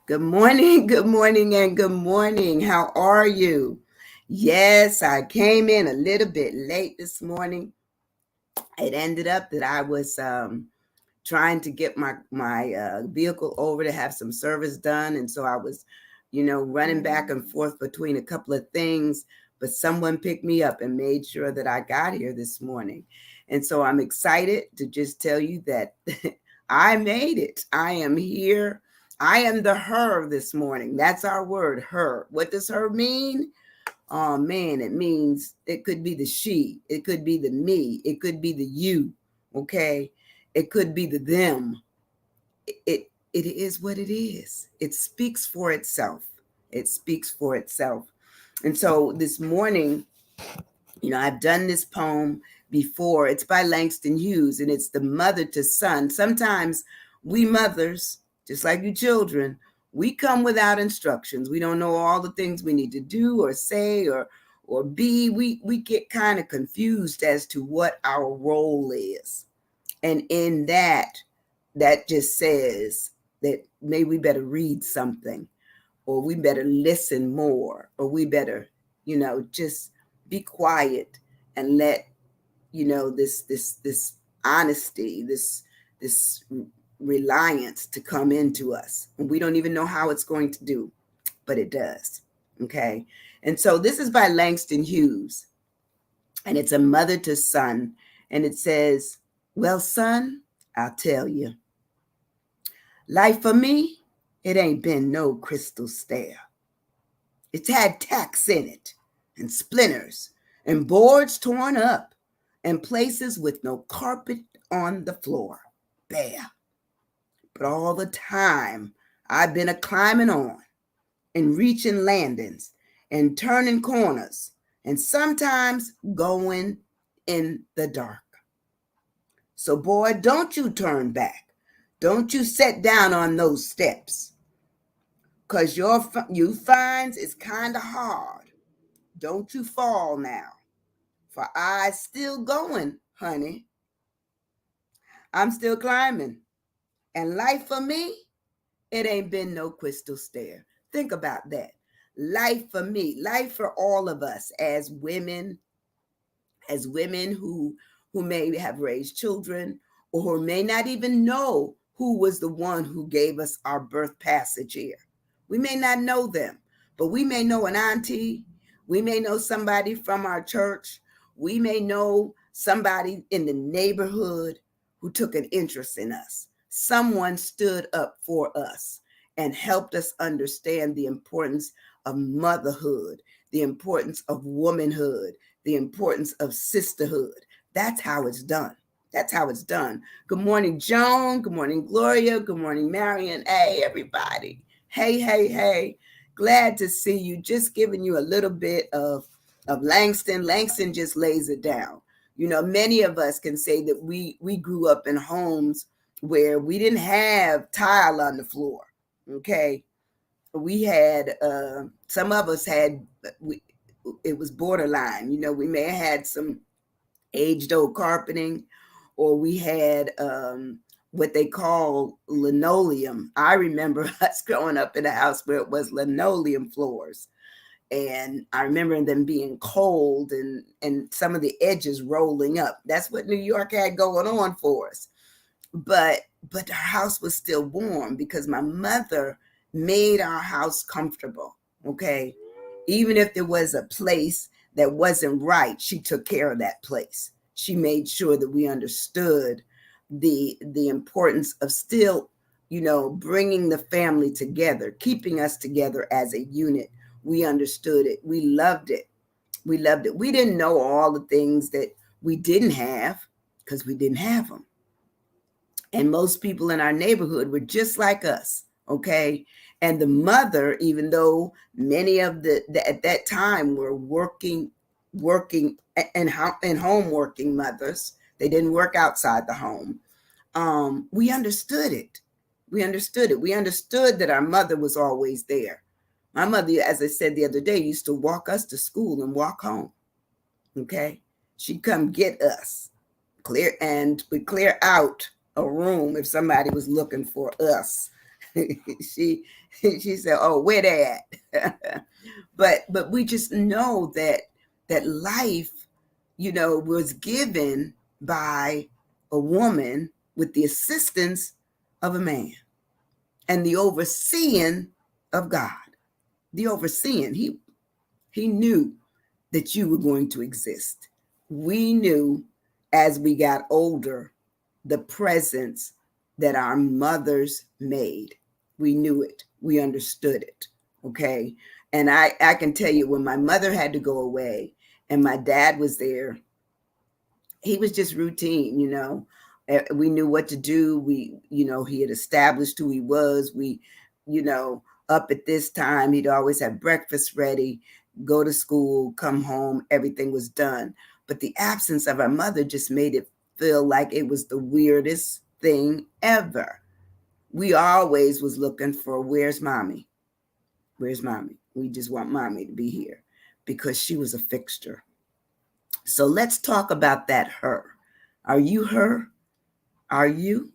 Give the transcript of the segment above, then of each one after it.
good morning, and good morning. How are you? Yes, I came in a little bit late this morning. It ended up that I was trying to get my vehicle over to have some service done, and so I was, running back and forth between a couple of things. But someone picked me up and made sure that I got here this morning, and so I'm excited to just tell you that I made it. I am here. I am the her this morning. That's our word, her. What does her mean? Oh man, it means it could be the she, it could be the me, it could be the you, okay? It could be the them. It is what it is. It speaks for itself. It speaks for itself. And so this morning, I've done this poem before. It's by Langston Hughes, and it's the mother to son. Sometimes we mothers, just like you children, we come without instructions. We don't know all the things we need to do or say or be. We get kind of confused as to what our role is. And in that just says that maybe we better read something, or we better listen more, or we better, just be quiet and let, this honesty, this reliance to come into us. And we don't even know how it's going to do, but it does. Okay. And so this is by Langston Hughes, and it's a mother to son. And it says, well, son, I'll tell you, life for me, it ain't been no crystal stair. It's had tacks in it, and splinters, and boards torn up, and places with no carpet on the floor, bare. But all the time I've been a climbing on, and reaching landings, and turning corners, and sometimes going in the dark. So, boy, don't you turn back. Don't you set down on those steps, 'cause you finds it's kind of hard. Don't you fall now, for I still going, honey. I'm still climbing. And life for me, it ain't been no crystal stair. Think about that. Life for me, life for all of us as women who may have raised children, or who may not even know who was the one who gave us our birth passage here. We may not know them, but we may know an auntie. We may know somebody from our church. We may know somebody in the neighborhood who took an interest in us. Someone stood up for us and helped us understand the importance of motherhood, the importance of womanhood, the importance of sisterhood. That's how it's done. That's how it's done. Good morning, Joan. Good morning, Gloria. Good morning, Marion. Hey, everybody. Hey, hey, hey. Glad to see you. Just giving you a little bit of Langston. Langston just lays it down. Many of us can say that we grew up in homes where we didn't have tile on the floor. Okay. We had, some of us had, it was borderline. We may have had some aged old carpeting, or we had what they call linoleum. I remember us growing up in a house where it was linoleum floors. And I remember them being cold, and some of the edges rolling up. That's what New York had going on for us. But our house was still warm because my mother made our house comfortable. Okay. Even if there was a place that wasn't right, she took care of that place. She made sure that we understood the importance of still, bringing the family together, keeping us together as a unit. We understood it. We loved it. We loved it. We didn't know all the things that we didn't have because we didn't have them. And most people in our neighborhood were just like us. Okay. And the mother, even though many of the at that time were working and home working mothers, they didn't work outside the home. We understood it. We understood it. We understood that our mother was always there. My mother, as I said the other day, used to walk us to school and walk home. Okay. She'd come get us, and we'd clear out a room if somebody was looking for us. she said, "Oh, where they at?" but we just know that life, was given by a woman with the assistance of a man and the overseeing of God. The overseeing, he knew that you were going to exist. We knew as we got older the presence that our mothers made. We knew it. We understood it. Okay. And I can tell you, when my mother had to go away and my dad was there, he was just routine. We knew what to do. He had established who he was. You know, up at this time, he'd always have breakfast ready, go to school, come home, everything was done. But the absence of our mother just made it feel like it was the weirdest thing ever. We always was looking for, where's mommy? Where's mommy? We just want mommy to be here because she was a fixture. So let's talk about that her. Are you her? Are you?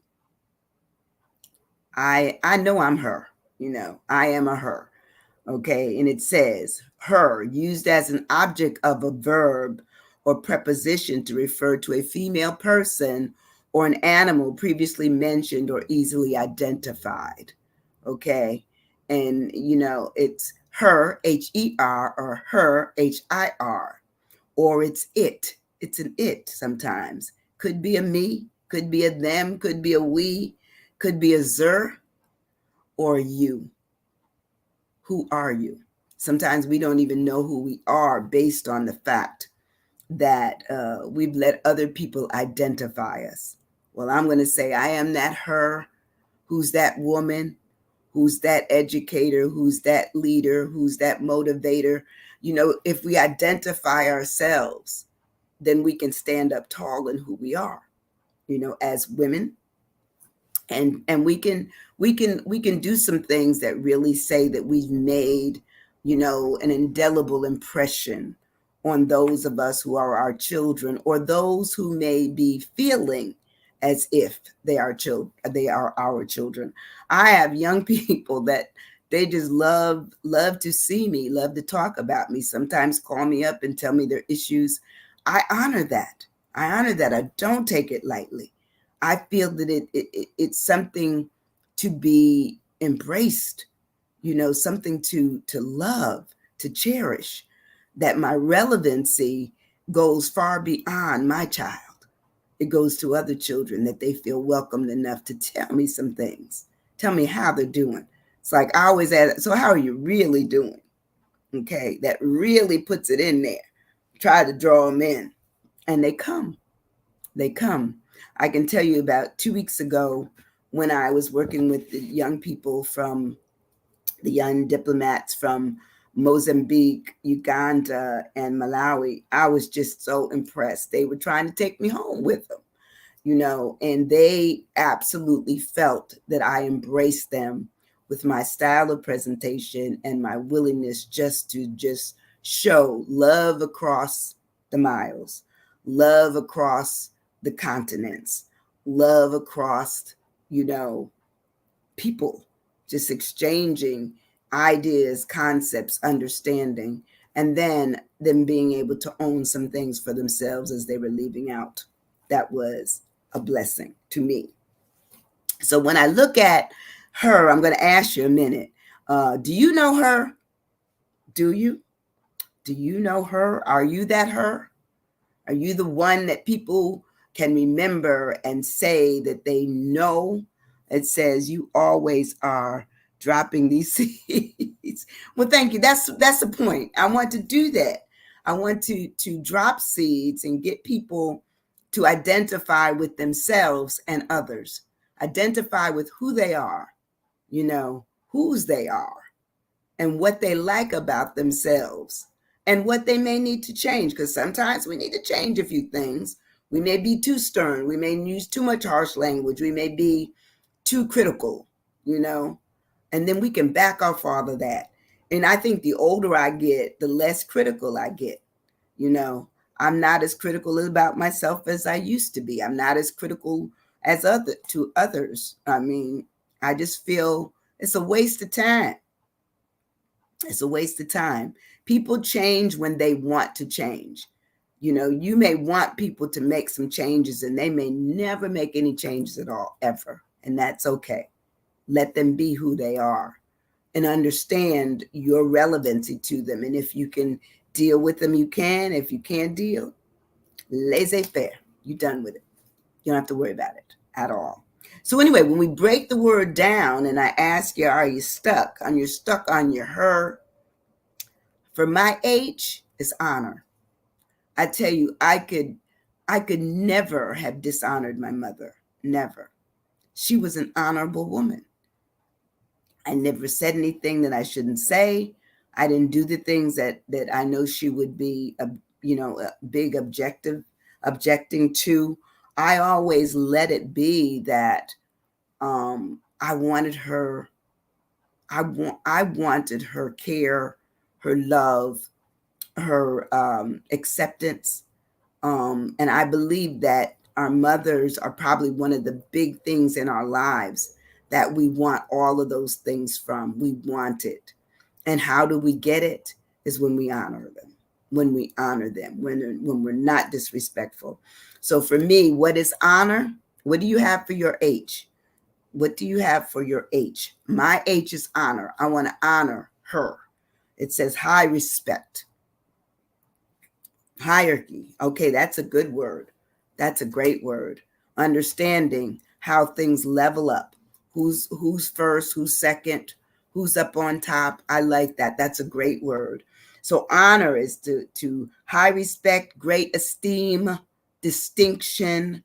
I know I'm her. I am a her. Okay, and it says her, used as an object of a verb or preposition to refer to a female person or an animal previously mentioned or easily identified. Okay, and it's her, H-E-R, or her, H-I-R, or it's it. It's an it sometimes. Could be a me, could be a them, could be a we, could be a zer, or you. Who are you? Sometimes we don't even know who we are based on the fact that we've let other people identify us. Well, I'm going to say I am that her, who's that woman, who's that educator, who's that leader, who's that motivator. If we identify ourselves, then we can stand up tall in who we are, as women. And we can do some things that really say that we've made, an indelible impression on those of us who are our children, or those who may be feeling as if they are our children. I have young people that they just love to see me, love to talk about me, sometimes call me up and tell me their issues. I honor that. I don't take it lightly. I feel that it's something to be embraced, something to love, to cherish, that my relevancy goes far beyond my child. It goes to other children, that they feel welcomed enough to tell me some things, tell me how they're doing. It's like I always ask, so how are you really doing? Okay, that really puts it in there. Try to draw them in, and they come. They come. I can tell you, about 2 weeks ago, when I was working with the young people the young diplomats from Mozambique, Uganda, and Malawi, I was just so impressed. They were trying to take me home with them, and they absolutely felt that I embraced them with my style of presentation and my willingness to show love across the miles, love across the continents, love across, people, just exchanging ideas, concepts, understanding, and then them being able to own some things for themselves as they were leaving out. That was a blessing to me. So when I look at her, I'm going to ask you a minute. Do you know her? Do you? Do you know her? Are you that her? Are you the one that people can remember and say that they know? It says you always are dropping these seeds. Well, thank you. That's the point. I want to do that. I want to drop seeds and get people to identify with themselves and others. Identify with who they are, whose they are, and what they like about themselves, and what they may need to change, because sometimes we need to change a few things. We may be too stern. We may use too much harsh language. We may be too critical, and then we can back off all of that. And I think the older I get, the less critical I get. I'm not as critical about myself as I used to be. I'm not as critical as to others. I mean, I just feel It's a waste of time. It's a waste of time. People change when they want to change. You may want people to make some changes and they may never make any changes at all, ever. And that's okay. Let them be who they are and understand your relevancy to them. And if you can deal with them, you can. If you can't deal, laissez-faire. You're done with it. You don't have to worry about it at all. So anyway, when we break the word down and I ask you, are you stuck? You're stuck on your her. For my H, is honor. I tell you, I could never have dishonored my mother. Never. She was an honorable woman. I never said anything that I shouldn't say. I didn't do the things that I know she would be, a big objecting to. I always let it be that I wanted her. I wanted her care, her love, her acceptance. And I believe that our mothers are probably one of the big things in our lives that we want all of those things from. We want it. And how do we get it? Is when we honor them, when we're not disrespectful. So for me, what is honor? What do you have for your H? What do you have for your H? My H is honor. I want to honor her. It says high respect. Hierarchy. Okay, that's a good word. That's a great word. Understanding how things level up. Who's first, who's second, who's up on top. I like that. That's a great word. So honor is to high respect, great esteem, distinction,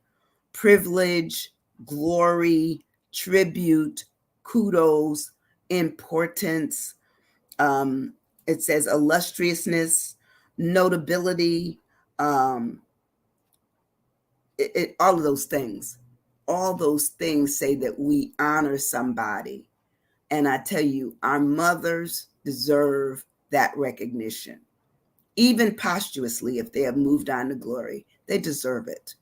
privilege, glory, tribute, kudos, importance. It says illustriousness, notability, all of those things. All those things say that we honor somebody. And I tell you, our mothers deserve that recognition. Even posthumously, if they have moved on to glory, they deserve it.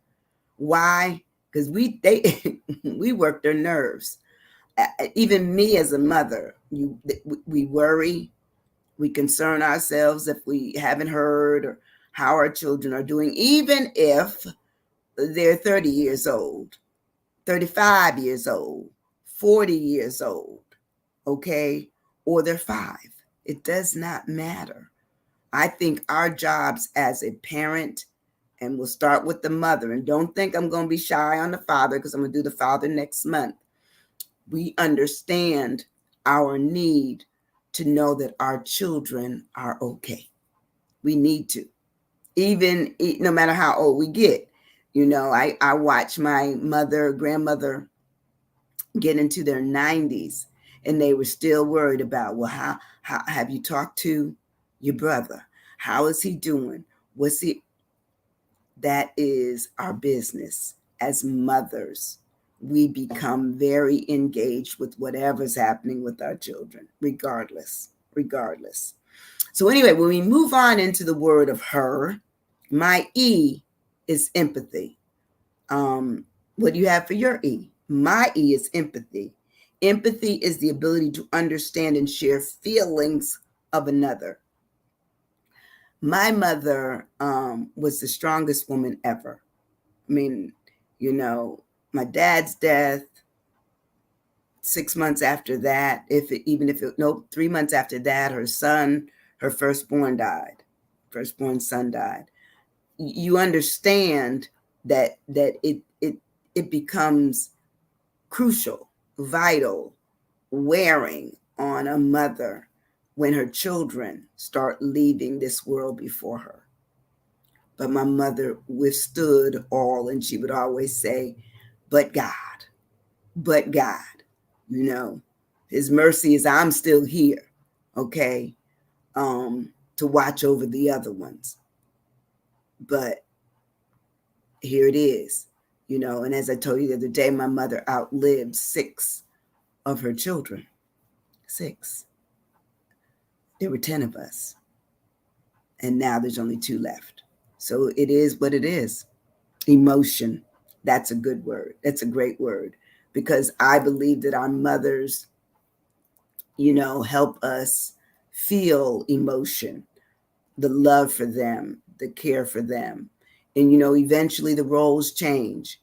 Why? Because we work their nerves. Even me as a mother, we worry, we concern ourselves if we haven't heard or how our children are doing, even if they're 30 years old, 35 years old, 40 years old, okay? Or they're 5. It does not matter. I think our jobs as a parent, and we'll start with the mother, and don't think I'm going to be shy on the father because I'm going to do the father next month. We understand our need to know that our children are okay. We need to, even no matter how old we get. I watch my grandmother get into their 90s, and they were still worried about, well, how have you talked to your brother? How is he doing? What's he? That is our business. As mothers, we become very engaged with whatever's happening with our children, regardless. So anyway, when we move on into the word of her, my E is empathy. What do you have for your E? My E is empathy. Empathy is the ability to understand and share feelings of another. My mother was the strongest woman ever. I mean, my dad's death, 6 months after that, 3 months after that, her firstborn son died. You understand that it becomes crucial, vital, wearing on a mother when her children start leaving this world before her. But my mother withstood all, and she would always say, but God, his mercy is I'm still here, okay, to watch over the other ones. But here it is, and as I told you the other day, my mother outlived 6 of her children. 6. There were 10 of us, and now there's only 2 left. So it is what it is. Emotion, that's a good word. That's a great word, because I believe that our mothers help us feel emotion, the love for them, the care for them. And, eventually the roles change.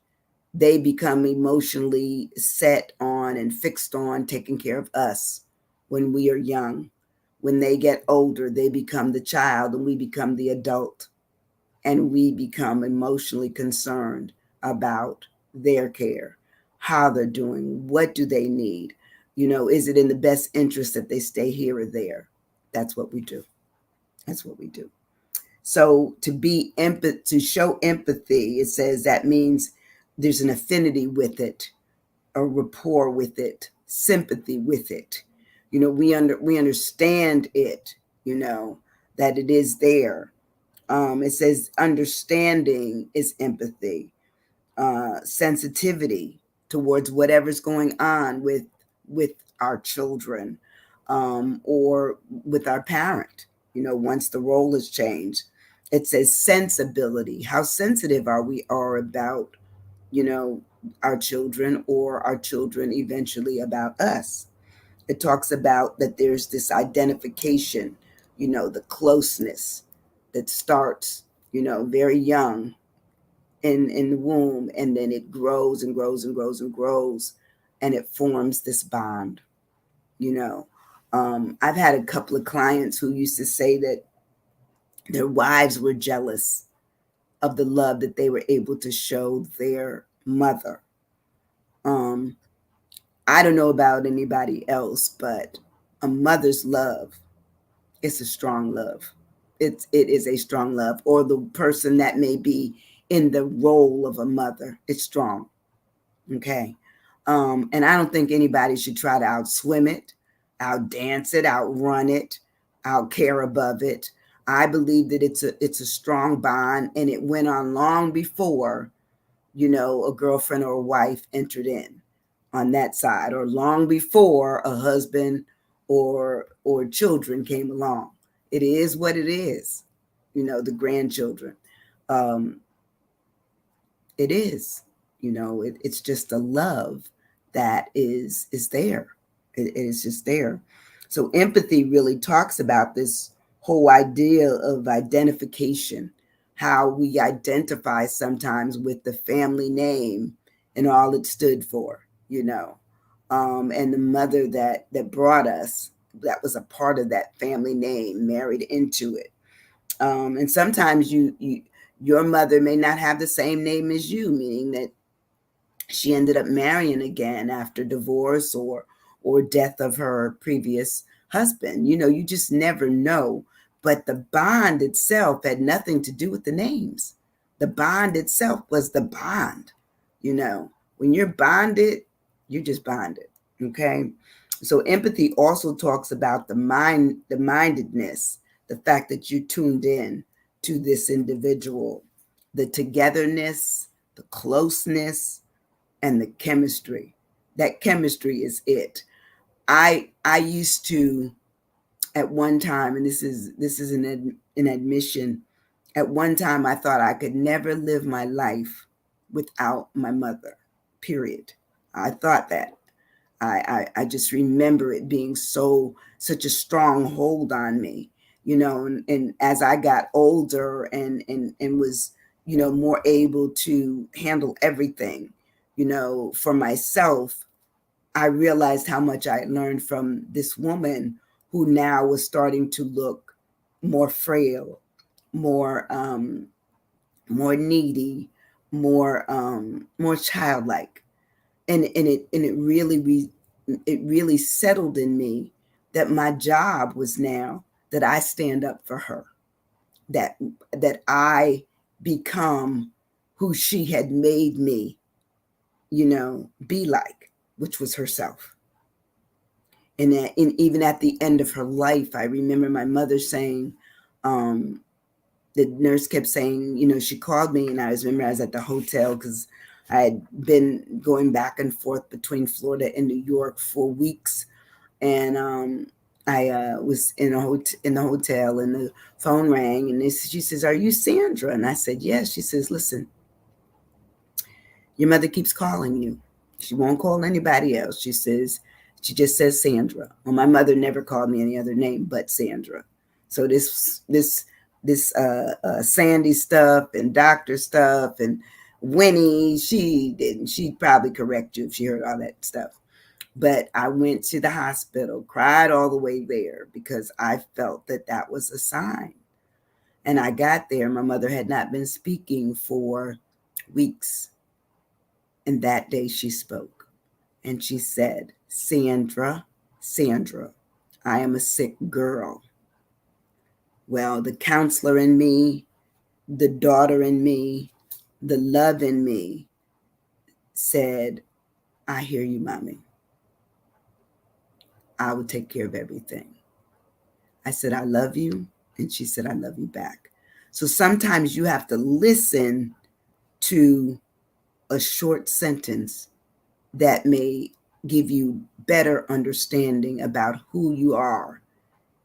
They become emotionally set on and fixed on taking care of us when we are young. When they get older, they become the child and we become the adult, and we become emotionally concerned about their care, how they're doing, what do they need? Is it in the best interest that they stay here or there? That's what we do. That's what we do. So to show empathy, it says that means there's an affinity with it, a rapport with it, sympathy with it. We understand it, that it is there. It says understanding is empathy, sensitivity towards whatever's going on with our children, or with our parent. Once the role is changed, it says sensibility. How sensitive are about you know our children, or our children eventually about us. It talks about that there's this identification, the closeness that starts, very young in the womb, and then it grows and grows and grows and grows, and it forms this bond. You know, I've had a couple of clients who used to say that their wives were jealous of the love that they were able to show their mother. Um, I don't know about anybody else, but a mother's love is a strong love. It is a strong love, or the person that may be in the role of a mother. It's strong. Okay. And I don't think anybody should try to outswim it, outdance it, outrun it, out care above it. I believe that it's a strong bond, and it went on long before, a girlfriend or a wife entered in on that side, or long before a husband or children came along. It is what it is, the grandchildren. Um, it is, it's just a love that is there. It is just there. So empathy really talks about this whole idea of identification, how we identify sometimes with the family name and all it stood for, and the mother that brought us, that was a part of that family name, married into it. And sometimes your mother may not have the same name as you, meaning that she ended up marrying again after divorce or death of her previous husband. You just never know. But the bond itself had nothing to do with the names. The bond itself was the bond. When you're bonded, you're just bonded. Okay. So empathy also talks about the mindedness, the fact that you tuned in to this individual, the togetherness, the closeness, and the chemistry. That chemistry is it. I used to, at one time, and this is an admission. At one time, I thought I could never live my life without my mother. Period. I thought that. I just remember it being such a strong hold on me, and as I got older and was, more able to handle everything, for myself, I realized how much I learned from this woman who now was starting to look more frail, more more needy, more childlike. And it really settled in me that my job was now that I stand up for her, that I become who she had made me, be like, which was herself. And even at the end of her life, I remember my mother saying, um, the nurse kept saying, she called me, and I remember I was at the hotel because I had been going back and forth between Florida and New York for weeks. And I was in the hotel, and the phone rang, and she says, "Are you Sandra?" And I said, "Yes." She says, "Listen, your mother keeps calling you. She won't call anybody else." She says, She just says Sandra. Well, my mother never called me any other name but Sandra. So this Sandy stuff and doctor stuff and Winnie, she didn't. She'd probably correct you if she heard all that stuff. But I went to the hospital, cried all the way there because I felt that that was a sign. And I got there. My mother had not been speaking for weeks. And that day she spoke. And she said, Sandra, Sandra, I am a sick girl. Well, the counselor in me, the daughter in me, the love in me said, I hear you, mommy. I will take care of everything. I said, I love you. And she said, I love you back. So sometimes you have to listen to a short sentence that may give you better understanding about who you are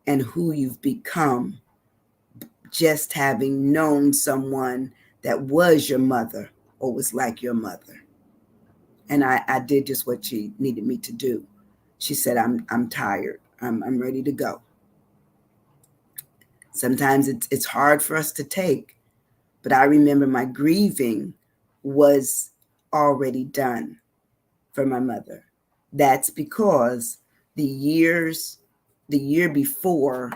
and who you've become, just having known someone that was your mother or was like your mother. And I did just what she needed me to do. She said, I'm tired. I'm ready to go. Sometimes it's hard for us to take, but I remember my grieving was already done for my mother. That's because the year before,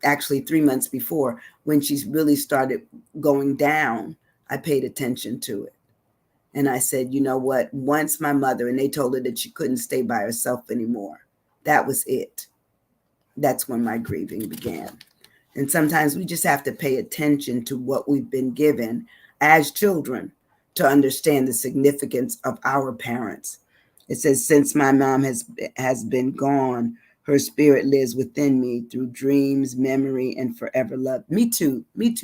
actually 3 months before, when she's really started going down, I paid attention to it. And I said, you know what? Once my mother, and they told her that she couldn't stay by herself anymore. That was it. That's when my grieving began. And sometimes we just have to pay attention to what we've been given as children to understand the significance of our parents. It says, since my mom has been gone, her spirit lives within me through dreams, memory, and forever love. Me too,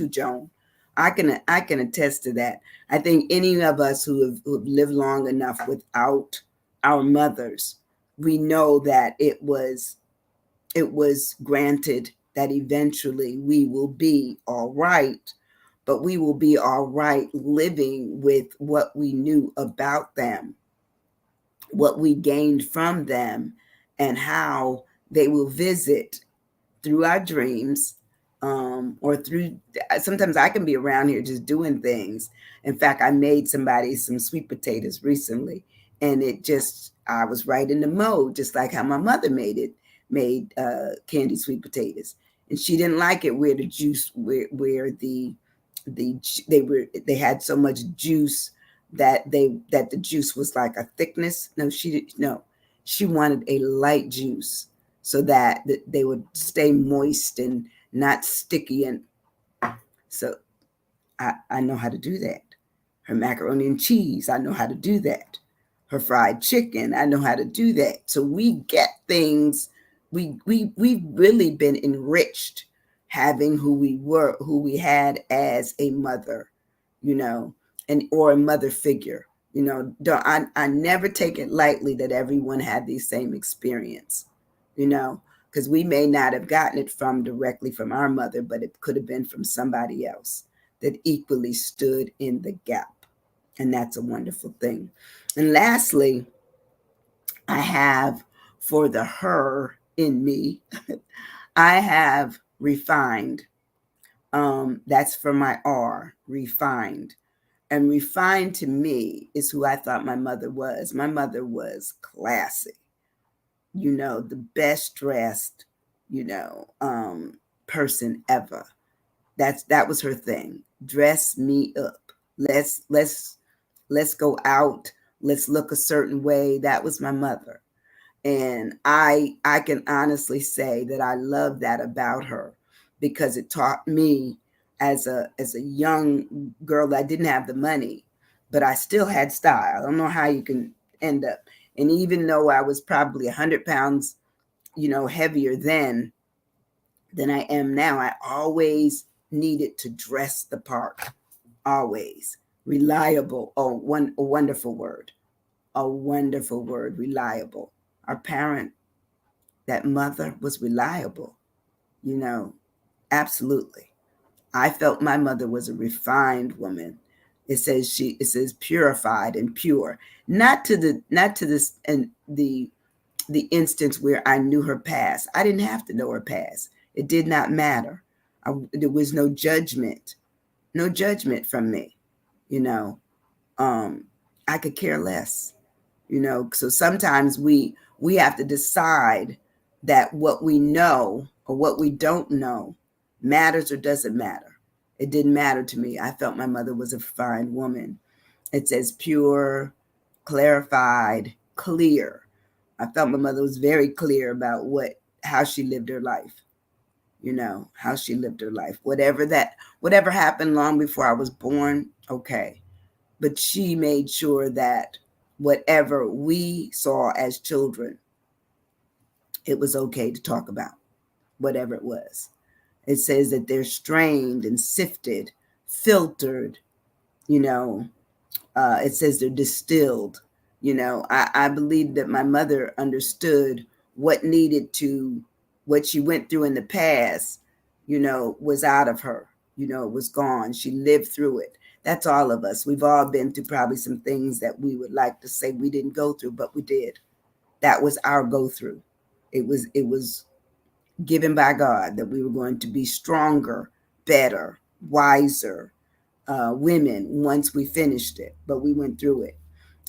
Joan. I can attest to that. I think any of us who have lived long enough without our mothers, we know that it was granted that eventually we will be all right, but we will be all right living with what we knew about them, what we gained from them, and how they will visit through our dreams, or through, sometimes I can be around here just doing things. In fact, I made somebody some sweet potatoes recently, and I was right in the mode, just like how my mother made candied sweet potatoes. And she didn't like it where the juice, where they had so much juice that the juice was like a thickness. She wanted a light juice so that they would stay moist and not sticky. And so I know how to do that. Her macaroni and cheese, I know how to do that. Her fried chicken, I know how to do that. So we get things, we've really been enriched having who we had as a mother, or a mother figure. I never take it lightly that everyone had the same experience, because we may not have gotten it directly from our mother, but it could have been from somebody else that equally stood in the gap. And that's a wonderful thing. And lastly, I have, for the her in me, I have refined. That's for my R, refined. And refined to me is who I thought my mother was. My mother was classy, the best dressed, person ever. That was her thing. Dress me up. Let's go out. Let's look a certain way. That was my mother. And I can honestly say that I love that about her, because it taught me as a young girl that didn't have the money, but I still had style. I don't know how you can end up. And even though I was probably 100 pounds, heavier then than I am now, I always needed to dress the part. Always. Reliable. Oh, a wonderful word. A wonderful word, reliable. Our parent, that mother, was reliable, absolutely. I felt my mother was a refined woman. It says purified and pure, not to this and the the instance where I knew her past. I didn't have to know her past. It did not matter. There was no judgment from me, you know. I could care less, you know. So sometimes we have to decide that what we know or what we don't know matters or doesn't matter. It didn't matter to me. I felt my mother was a fine woman. It says pure, clarified, clear. I felt my mother was very clear about how she lived her life, you know, how she lived her life. Whatever happened long before I was born, okay. But she made sure that whatever we saw as children, it was okay to talk about, whatever it was. It says that they're strained and sifted, filtered, you know, it says they're distilled. You know, I believe that my mother understood what she went through in the past, you know, was out of her. You know, it was gone. She lived through it. That's all of us. We've all been through probably some things that we would like to say we didn't go through, but we did. That was our go through. It was given by God that we were going to be stronger, better, wiser, women once we finished it, but we went through it.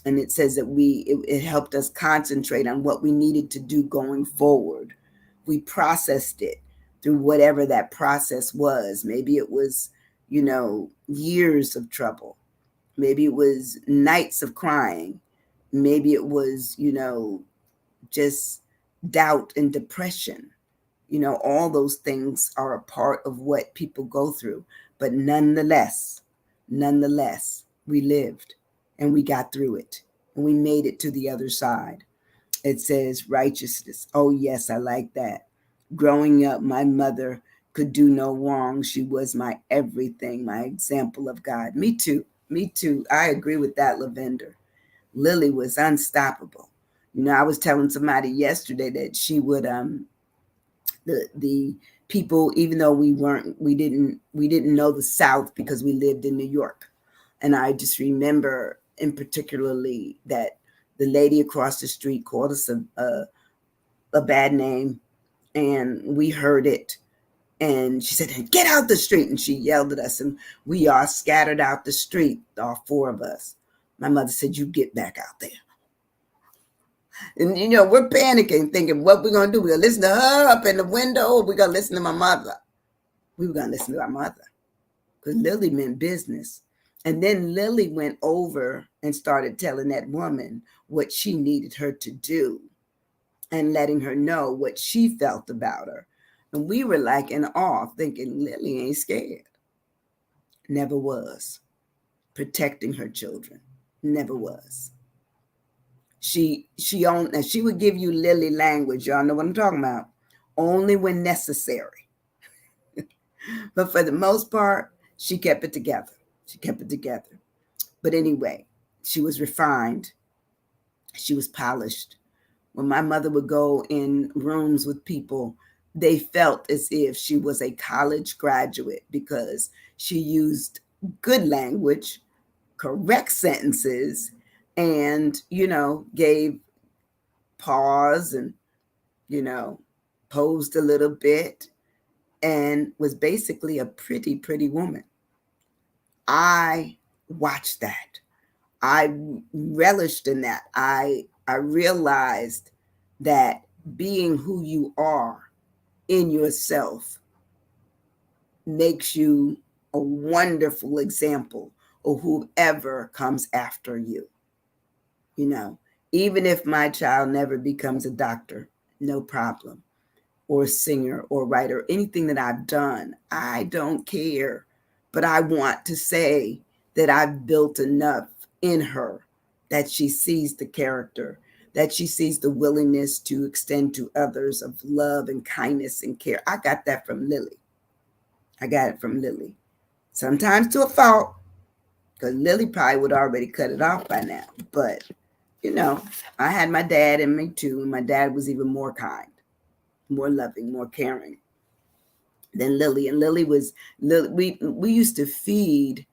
And it says that it helped us concentrate on what we needed to do going forward. We processed it through whatever that process was. Maybe it was, you know, years of trouble. Maybe it was nights of crying. Maybe it was, you know, just doubt and depression. You know, all those things are a part of what people go through. But nonetheless, we lived and we got through it and we made it to the other side. It says righteousness. Oh, yes, I like that. Growing up, my mother could do no wrong. She was my everything, my example of God. Me too. Me too. I agree with that, Lavender. Lily was unstoppable. You know, I was telling somebody yesterday that she would the people, even though we didn't know the South because we lived in New York. And I just remember in particularly that the lady across the street called us a bad name, and we heard it. And she said, "Get out the street." And she yelled at us, and we all scattered out the street, all four of us. My mother said, "You get back out there." And, you know, we're panicking, thinking, what we're going to do? We're going to listen to her up in the window, or we're going to listen to my mother. We were going to listen to our mother because Lily meant business. And then Lily went over and started telling that woman what she needed her to do and letting her know what she felt about her. And we were like in awe, thinking Lily ain't scared. Never was. Protecting her children. Never was. She would give you Lily language. Y'all know what I'm talking about. Only when necessary. But for the most part, she kept it together. She kept it together. But anyway, she was refined. She was polished. When my mother would go in rooms with people, they felt as if she was a college graduate because she used good language, correct sentences, and, you know, gave pause and, you know, posed a little bit and was basically a pretty woman. I watched that. I relished in that. I realized that being who you are in yourself makes you a wonderful example of whoever comes after you. You know, even if my child never becomes a doctor, no problem, or a singer or writer, anything that I've done, I don't care. But I want to say that I've built enough in her that she sees the character, that she sees the willingness to extend to others of love and kindness and care. I got that from Lily. I got it from Lily. Sometimes to a fault, because Lily probably would already cut it off by now. But, you know, I had my dad in me too, and my dad was even more kind, more loving, more caring than Lily. And Lily was, we used to feed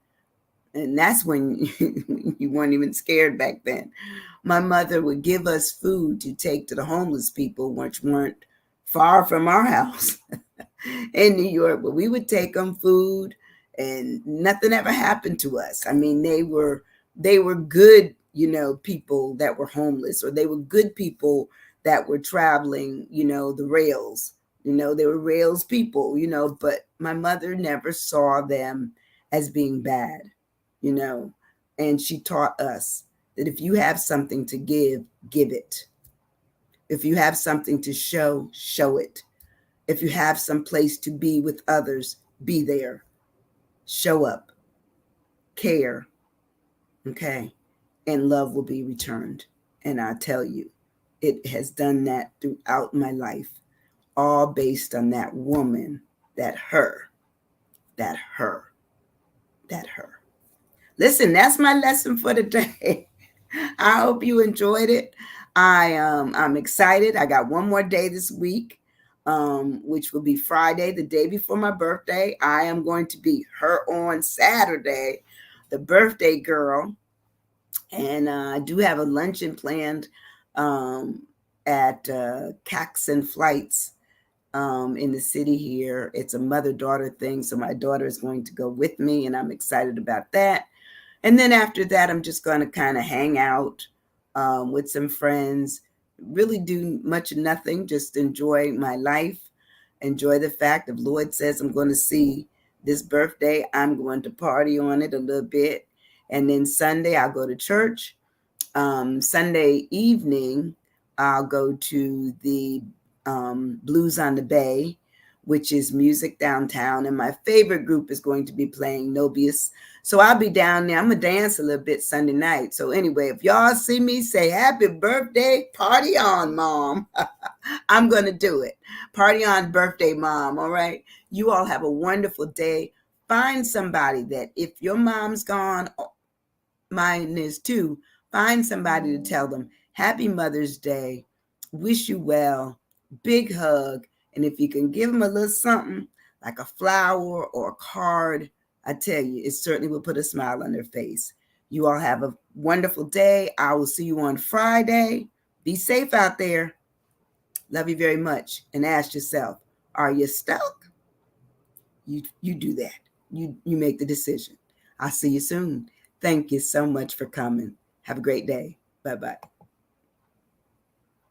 And that's when you weren't even scared back then. My mother would give us food to take to the homeless people, which weren't far from our house in New York, but we would take them food and nothing ever happened to us. I mean, they were good, people that were homeless, or they were good people that were traveling, the rails. They were rails people, but my mother never saw them as being bad, you know, and she taught us that if you have something to give it. If you have something to show it. If you have some place to be with others, be there. Show up, care, okay? And love will be returned. And I tell you, it has done that throughout my life, all based on that woman, that her, that her, that her. Listen, that's my lesson for today. I hope you enjoyed it. I'm excited. I got one more day this week, which will be Friday, the day before my birthday. I am going to be her on Saturday, the birthday girl, and I do have a luncheon planned um, at Caxton Flights in the city here. It's a mother-daughter thing, so my daughter is going to go with me, and I'm excited about that. And then after that, I'm just going to kind of hang out with some friends, really do much of nothing, just enjoy my life, enjoy the fact if Lord says I'm going to see this birthday, I'm going to party on it a little bit. And then Sunday, I'll go to church. Sunday evening, I'll go to the Blues on the Bay, which is music downtown. And my favorite group is going to be playing Nobius. So I'll be down there. I'm going to dance a little bit Sunday night. So anyway, if y'all see me, say happy birthday, party on, Mom. I'm going to do it. Party on, birthday, Mom. All right. You all have a wonderful day. Find somebody that if your mom's gone, mine is too, find somebody to tell them happy Mother's Day, wish you well, big hug. And if you can give them a little something like a flower or a card, I tell you, it certainly will put a smile on their face. You all have a wonderful day. I will see you on Friday. Be safe out there. Love you very much. And ask yourself, are you stuck? You do that. You make the decision. I'll see you soon. Thank you so much for coming. Have a great day. Bye-bye.